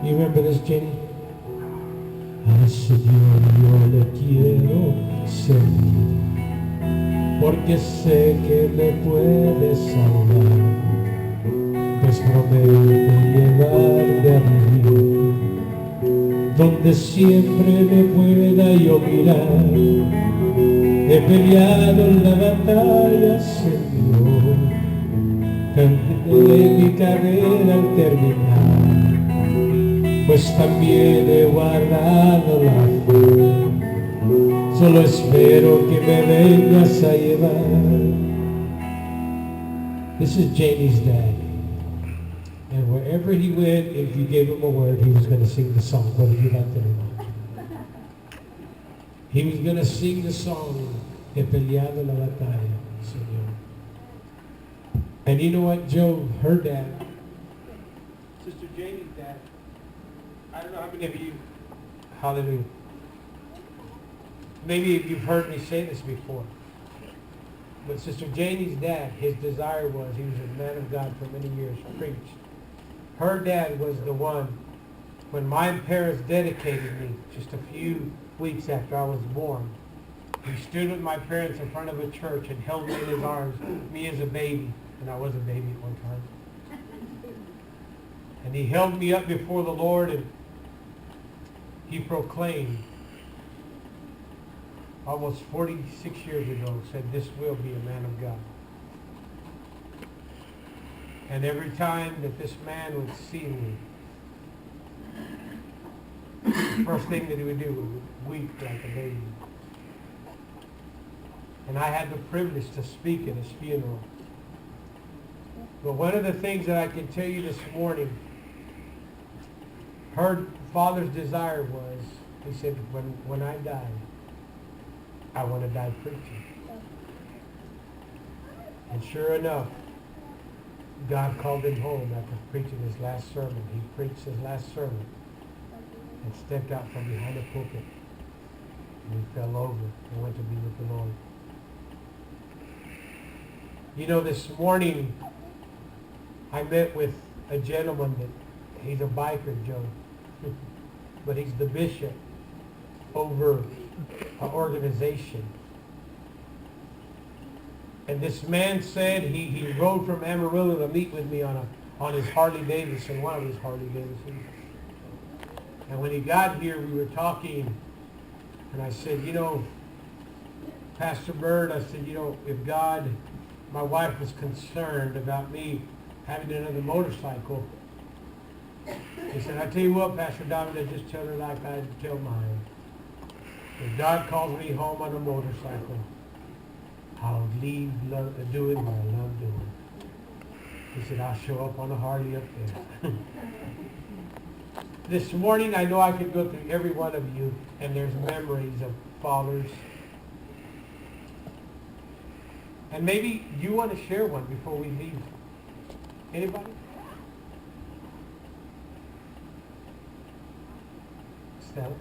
You remember this, Jenny? Al Señor yo le quiero servir, porque sé que me puede salvar, pues promete llevarme a vivir, donde siempre me pueda yo mirar. He peleado en la batalla, Señor, canté mi carrera al terminar, pues también he guardado la fe, solo espero que me vengas a llevar. This is Janie's dad, and wherever he went, if you gave him a word, he was going to sing the song, whether you liked it or not. He was going to sing the song, He peleado la batalla, Señor. And you know what, Joe, her dad, Sister Janie's dad, I don't know how many of you, hallelujah, maybe you've heard me say this before, but Sister Janie's dad, his desire was, he was a man of God for many years, preached. Her dad was the one, when my parents dedicated me, just a few weeks after I was born, he stood with my parents in front of a church and held me in his arms, me as a baby, and I was a baby at one time. And he held me up before the Lord, and he proclaimed, almost 46 years ago, said, this will be a man of God. And every time that this man would see me, the first thing that he would do was weep like a baby. And I had the privilege to speak at his funeral. But one of the things that I can tell you this morning, her father's desire was, he said, when I die, I want to die preaching. And sure enough, God called him home after preaching his last sermon. He preached his last sermon and stepped out from behind the pulpit. And he fell over and went to be with the Lord. You know, this morning, I met with a gentleman that he's a biker, Joe, but he's the bishop over an organization. And this man said he rode from Amarillo to meet with me on his Harley Davidson, one of his Harley Davidsons. And when he got here, we were talking, and I said, you know, Pastor Bird, I said, you know, if God, my wife was concerned about me having another motorcycle. He said, I tell you what, Pastor Dominic, just tell her like I tell mine. If God calls me home on a motorcycle, I'll leave doing what I love doing. He said, I'll show up on a Harley up there. This morning, I know I could go through every one of you, and there's memories of fathers. And maybe you want to share one before we leave. Anybody? Stella?